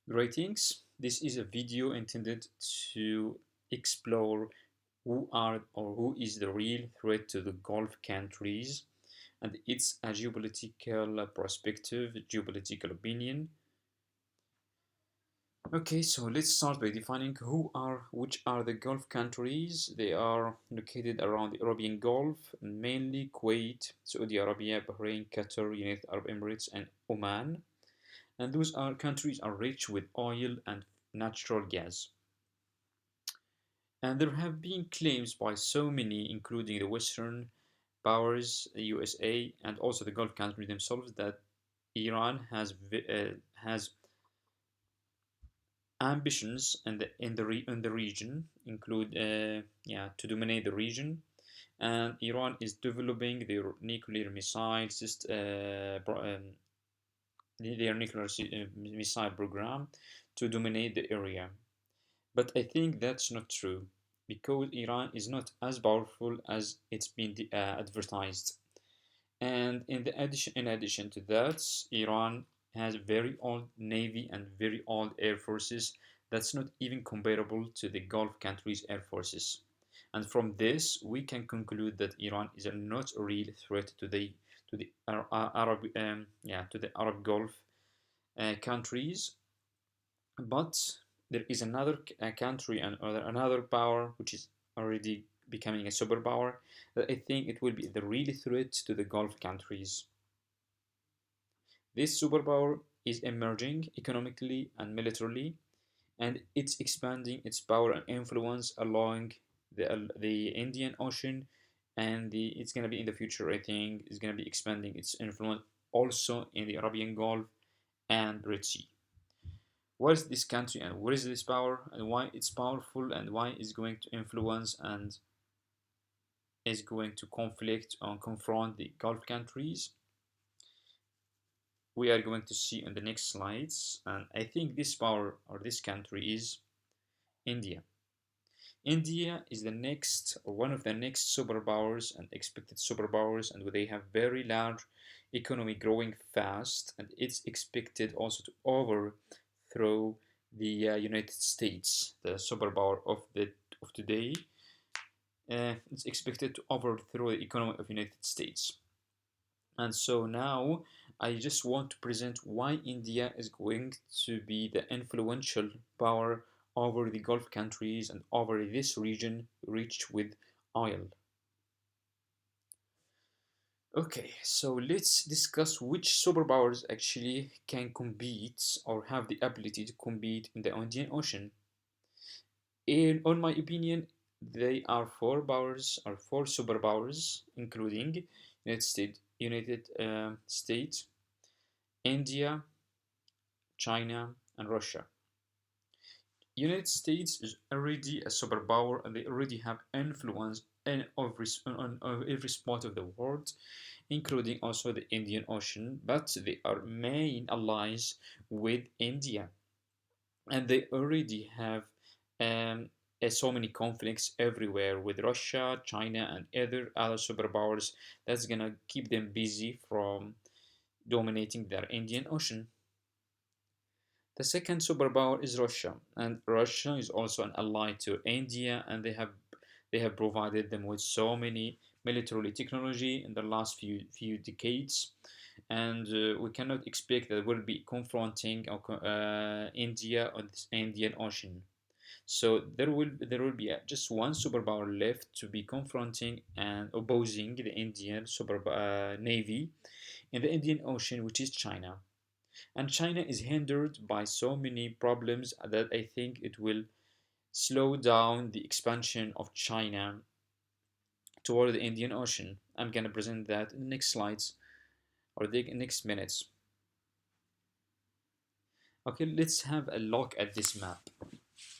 Greetings. This is a video intended to explore who are or who is the real threat to the Gulf countries, and it's a geopolitical perspective, geopolitical opinion. Okay, so let's start by defining which are the Gulf countries. They are located around the Arabian Gulf, mainly Kuwait, Saudi Arabia, Bahrain, Qatar, United Arab Emirates, and Oman. And those are countries are rich with oil and natural gas. And there have been claims by so many, including the Western powers, the USA, and also the Gulf countries themselves, that Iran has ambitions in the region, include to dominate the region, and Iran is developing their nuclear missile missile program to dominate the area. But I think that's not true because Iran is not as powerful as it's been advertised. And in addition to that, Iran has very old navy and very old air forces that's not even comparable to the Gulf countries' air forces. And from this, we can conclude that Iran is not a real threat to the Arab Gulf countries. But there is another country and another power which is already becoming a superpower that I think it will be the real threat to the Gulf countries. This superpower is emerging economically and militarily, and it's expanding its power and influence along the Indian Ocean, and it's gonna be in the future. I think it's gonna be expanding its influence also in the Arabian Gulf and Red Sea. What is this country and what is this power and why it's powerful and why it's going to influence and is going to conflict or confront the Gulf countries? We are going to see in the next slides. And I think this power or this country is India. India is the next or one of the next superpowers and expected superpowers, and they have very large economy growing fast, and it's expected also to overthrow the United States, the superpower of today. It's expected to overthrow the economy of United States. And so now I just want to present why India is going to be the influential power over the Gulf countries and over this region rich with oil. Okay, so let's discuss which superpowers actually can compete or have the ability to compete in the Indian Ocean. On my opinion, they are four powers or four superpowers, including United States, India, China, and Russia. United States is already a superpower and they already have influence on every spot of the world, including also the Indian Ocean, but they are main allies with India. And they already have um, so many conflicts everywhere with Russia, China, and other superpowers that's gonna keep them busy from dominating their Indian Ocean. The second superpower is Russia, and Russia is also an ally to India, and they have provided them with so many military technology in the last few decades, and we cannot expect that we'll be confronting India on this Indian Ocean. So there will be just one superpower left to be confronting and opposing the Indian super navy in the Indian Ocean, which is China. And China is hindered by so many problems that I think it will slow down the expansion of China toward the Indian Ocean. I'm gonna present that in the next slides or the next minutes. Okay, let's have a look at this map,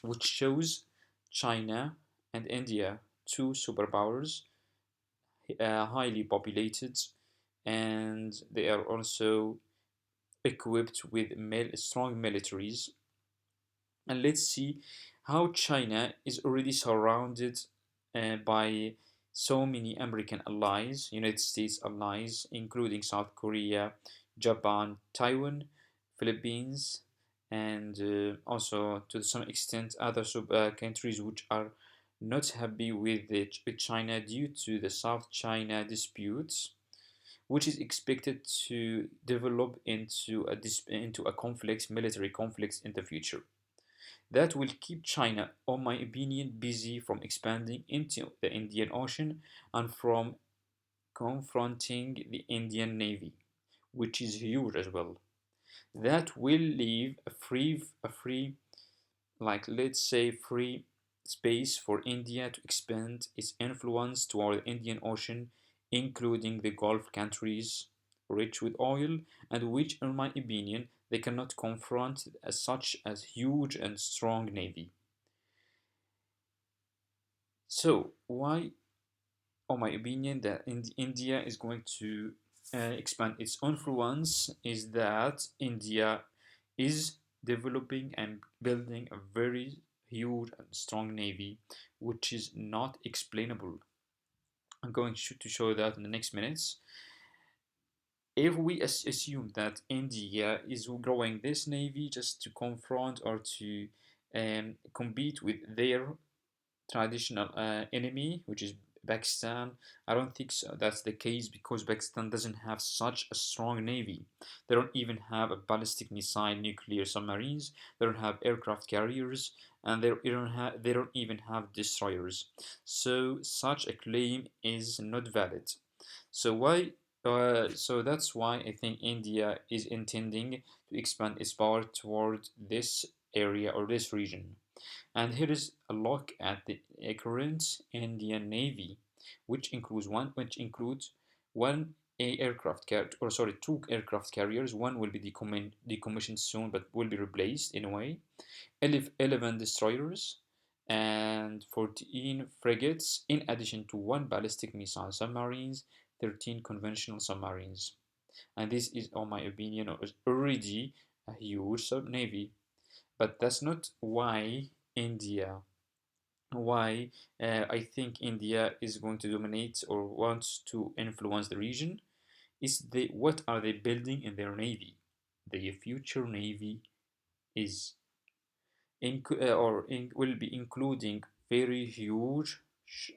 which shows China and India, two superpowers, highly populated, and they are also equipped with strong militaries. And let's see how China is already surrounded by so many American allies, United States allies, including South Korea, Japan, Taiwan, Philippines, and also to some extent other countries which are not happy with China due to the South China disputes, which is expected to develop into a conflict, military conflict in the future. That will keep China, on my opinion, busy from expanding into the Indian Ocean and from confronting the Indian Navy, which is huge as well. That will leave a free, like let's say, free space for India to expand its influence toward the Indian Ocean, including the Gulf countries rich with oil, and which, in my opinion, they cannot confront as such as huge and strong navy. So why, in my opinion, that India is going to expand its influence is that India is developing and building a very huge and strong navy, which is not explainable. I'm going to show that in the next minutes. If we assume that India is growing this navy just to confront or to compete with their traditional enemy, which is Pakistan. I don't think so. That's the case because Pakistan doesn't have such a strong navy. They don't even have a ballistic missile nuclear submarines. They don't have aircraft carriers, and they don't even have destroyers. So such a claim is not valid. So why? So that's why I think India is intending to expand its power toward this area or this region. And here is a look at the current Indian Navy, which includes one a aircraft car or sorry two aircraft carriers. One will be decommissioned soon, but will be replaced in a way. 11 destroyers and 14 frigates, in addition to one ballistic missile submarines, 13 conventional submarines. And this is, in my opinion, already a huge sub navy. But that's not India why I think India is going to dominate or wants to influence the region is what are they building in their navy? The future navy is will be including very huge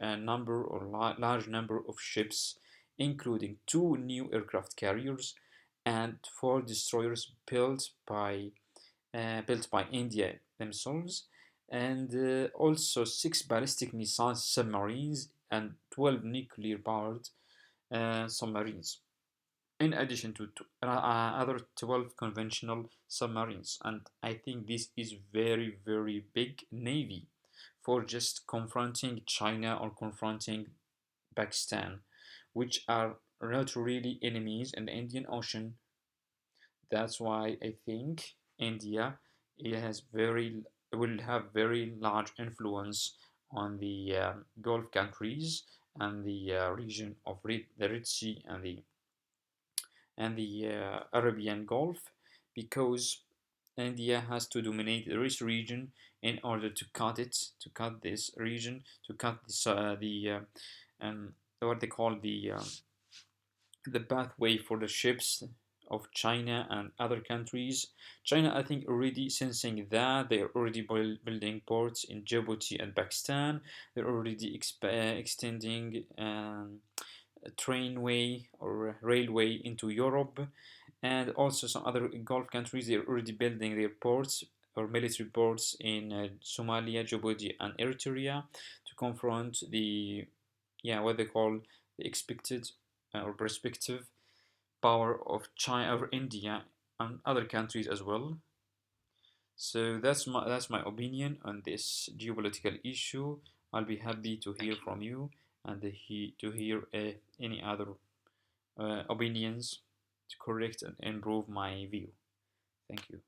number or large number of ships, including two new aircraft carriers and four destroyers built by India themselves, and also six ballistic missile submarines and 12 nuclear powered submarines, in addition to other 12 conventional submarines. And I think this is very, very big navy for just confronting China or confronting Pakistan, which are not really enemies in the Indian Ocean. That's why I think India it has very will have very large influence on the Gulf countries and the region of the Red Sea and the Arabian Gulf, because India has to dominate this region in order to cut this region, to cut this um, what they call the pathway for the ships of China and other countries. China, I think, already sensing that they are already building ports in Djibouti and Pakistan. They're already extending a trainway or railway into Europe, and also some other Gulf countries. They're already building their ports or military ports in Somalia, Djibouti, and Eritrea to confront the what they call the expected or perspective power of China or India and other countries as well. So that's my opinion on this geopolitical issue. I'll be happy to hear from you and to hear any other opinions to correct and improve my view. Thank you.